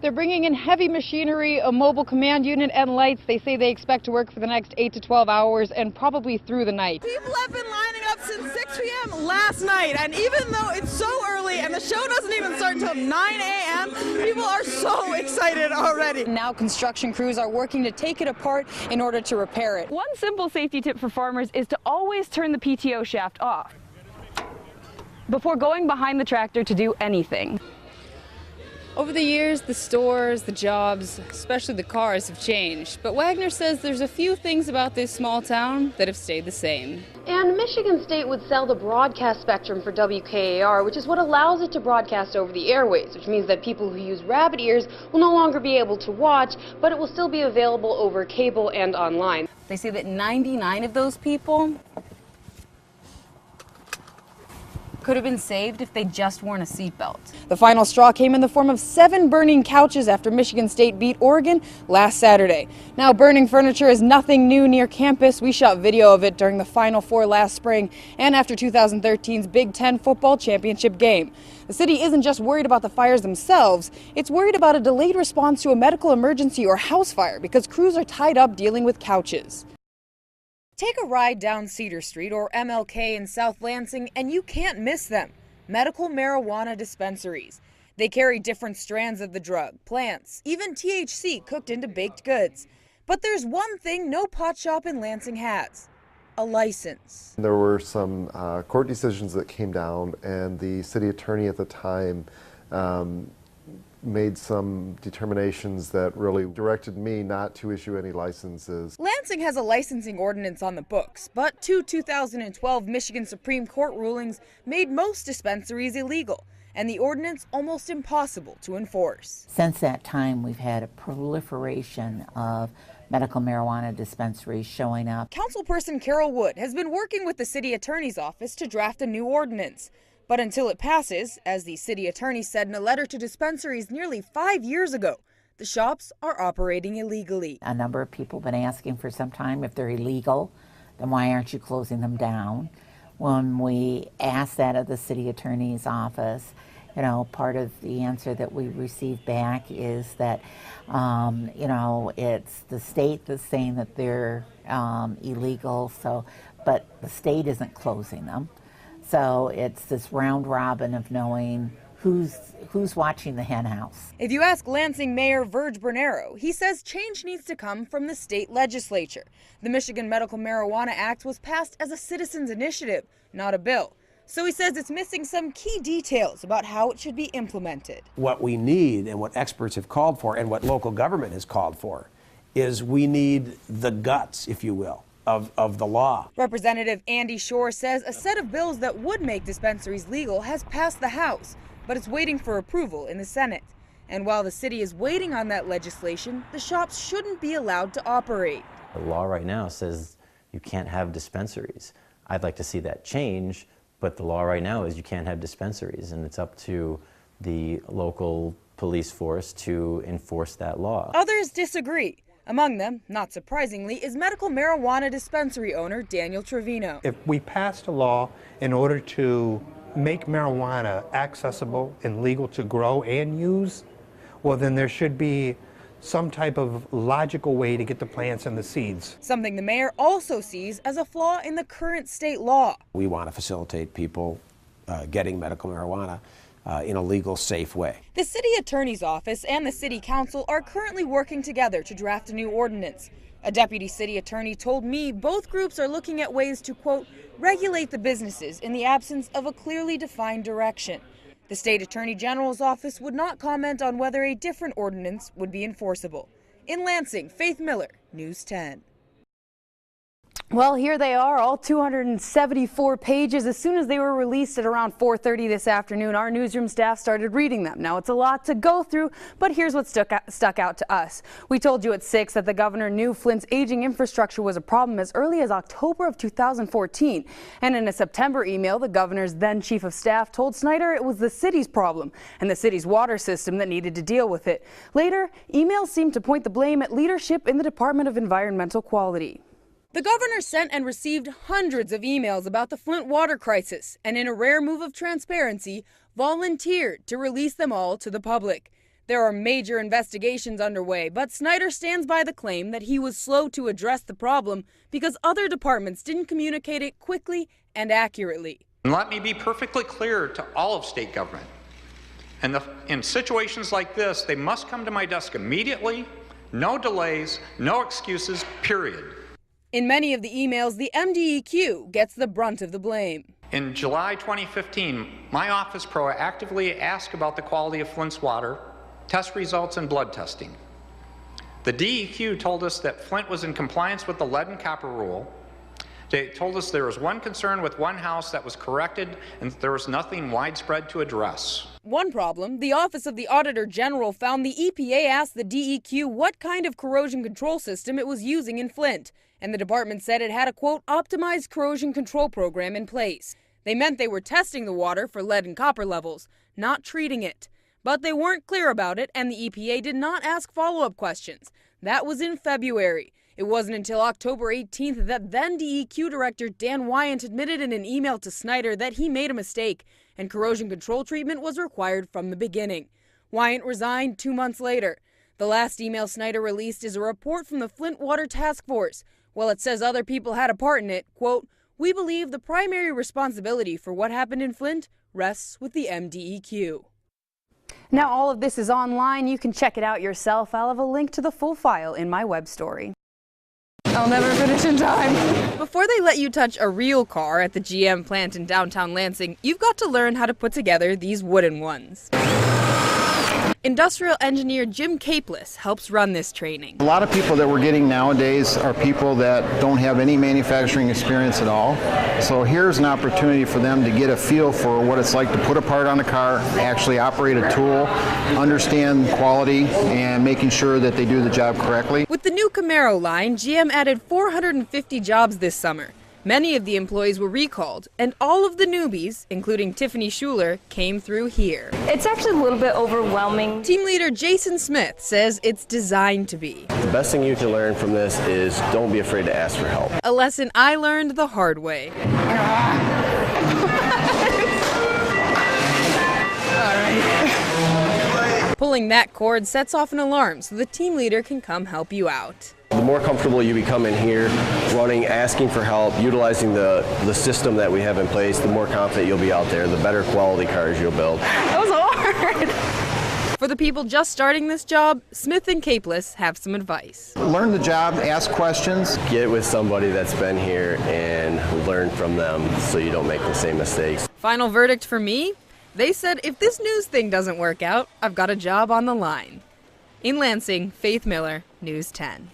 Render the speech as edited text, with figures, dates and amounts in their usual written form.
They're bringing in heavy machinery, a mobile command unit, and lights. They say they expect to work for the next 8 to 12 hours and probably through the night. People have been lining up since 6 p.m. last night, and even though it's so early and the show doesn't even start until 9 a.m., people are so excited already. Now construction crews are working to take it apart in order to repair it. One simple safety tip for farmers is to always turn the PTO shaft off before going behind the tractor to do anything. Over the years, the stores, the jobs, especially the cars have changed, but Wagner says there's a few things about this small town that have stayed the same. And Michigan State would sell the broadcast spectrum for WKAR, which is what allows it to broadcast over the airwaves, which means that people who use rabbit ears will no longer be able to watch, but it will still be available over cable and online. They say that 99 of those people could have been saved if they just worn a seatbelt. The final straw came in the form of 7 burning couches after Michigan State beat Oregon last Saturday. Now, burning furniture is nothing new near campus. We shot video of it during the Final Four last spring and after 2013's Big Ten football championship game. The city isn't just worried about the fires themselves, it's worried about a delayed response to a medical emergency or house fire because crews are tied up dealing with couches. Take a ride down Cedar Street or MLK in South Lansing and you can't miss them. Medical marijuana dispensaries. They carry different strands of the drug, plants, even THC cooked into baked goods. But there's one thing no pot shop in Lansing has: a license. There were some court decisions that came down, and the city attorney at the time made some determinations that really directed me not to issue any licenses. Lansing has a licensing ordinance on the books, but 2012 Michigan Supreme Court rulings made most dispensaries illegal, and the ordinance almost impossible to enforce. Since that time, we've had a proliferation of medical marijuana dispensaries showing up. Councilperson Carol Wood has been working with the city attorney's office to draft a new ordinance. But until it passes, as the city attorney said in a letter to dispensaries nearly 5 years ago, the shops are operating illegally. A number of people have been asking for some time, if they're illegal, then why aren't you closing them down? When we asked that of the city attorney's office, you know, part of the answer that we received back is that, you know, it's the state that's saying that they're illegal, but the state isn't closing them. So it's this round robin of knowing who's watching the hen house. If you ask Lansing Mayor Verge Bernero, he says change needs to come from the state legislature. The Michigan Medical Marijuana Act was passed as a citizen's initiative, not a bill. So he says it's missing some key details about how it should be implemented. What we need and what experts have called for and what local government has called for is we need the guts, if you will, of the law. Representative Andy Shore says a set of bills that would make dispensaries legal has passed the House, but it's waiting for approval in the Senate. And while the city is waiting on that legislation, the shops shouldn't be allowed to operate. The law right now says you can't have dispensaries. I'd like to see that change, but the law right now is you can't have dispensaries, and it's up to the local police force to enforce that law. Others disagree. Among them, not surprisingly, is medical marijuana dispensary owner Daniel Trevino. If we passed a law in order to make marijuana accessible and legal to grow and use, well, then there should be some type of logical way to get the plants and the seeds. Something the mayor also sees as a flaw in the current state law. We want to facilitate people getting medical marijuana in a legal, safe way. The city attorney's office and the city council are currently working together to draft a new ordinance. A deputy city attorney told me both groups are looking at ways to, quote, regulate the businesses in the absence of a clearly defined direction. The state attorney general's office would not comment on whether a different ordinance would be enforceable. In Lansing, Faith Miller, News 10. Well, here they are, all 274 pages. As soon as they were released at around 4:30 this afternoon, our newsroom staff started reading them. Now, it's a lot to go through, but here's what stuck out to us. We told you at 6 that the governor knew Flint's aging infrastructure was a problem as early as October of 2014. And in a September email, the governor's then chief of staff told Snyder it was the city's problem and the city's water system that needed to deal with it. Later, emails seemed to point the blame at leadership in the Department of Environmental Quality. The governor sent and received hundreds of emails about the Flint water crisis and, in a rare move of transparency, volunteered to release them all to the public. There are major investigations underway, but Snyder stands by the claim that he was slow to address the problem because other departments didn't communicate it quickly and accurately. And let me be perfectly clear to all of state government. In situations like this, they must come to my desk immediately, no delays, no excuses, period. In many of the emails, the MDEQ gets the brunt of the blame. In July 2015, my office proactively asked about the quality of Flint's water, test results, and blood testing. The DEQ told us that Flint was in compliance with the lead and copper rule. They told us there was one concern with one house that was corrected and there was nothing widespread to address. One problem, the Office of the Auditor General found the EPA asked the DEQ what kind of corrosion control system it was using in Flint, and the department said it had a, quote, optimized corrosion control program in place. They meant they were testing the water for lead and copper levels, not treating it. But they weren't clear about it, and the EPA did not ask follow-up questions. That was in February. It wasn't until October 18th that then DEQ Director Dan Wyant admitted in an email to Snyder that he made a mistake, and corrosion control treatment was required from the beginning. Wyant resigned 2 months later. The last email Snyder released is a report from the Flint Water Task Force. While it says other people had a part in it, quote, we believe the primary responsibility for what happened in Flint rests with the MDEQ. Now all of this is online. You can check it out yourself. I'll have a link to the full file in my web story. I'll never finish in time. Before they let you touch a real car at the GM plant in downtown Lansing, you've got to learn how to put together these wooden ones. Industrial engineer Jim Capeless helps run this training. A lot of people that we're getting nowadays are people that don't have any manufacturing experience at all. So here's an opportunity for them to get a feel for what it's like to put a part on a car, actually operate a tool, understand quality, and making sure that they do the job correctly. With the new Camaro line, GM added 450 jobs this summer. Many of the employees were recalled, and all of the newbies, including Tiffany Schuler, came through here. It's actually a little bit overwhelming. Team leader Jason Smith says it's designed to be. The best thing you can learn from this is don't be afraid to ask for help. A lesson I learned the hard way. All right. Pulling that cord sets off an alarm so the team leader can come help you out. The more comfortable you become in here, running, asking for help, utilizing the system that we have in place, the more confident you'll be out there, the better quality cars you'll build. That was hard. For the people just starting this job, Smith and Capeless have some advice. Learn the job, ask questions. Get with somebody that's been here and learn from them so you don't make the same mistakes. Final verdict for me? They said if this news thing doesn't work out, I've got a job on the line. In Lansing, Faith Miller, News 10.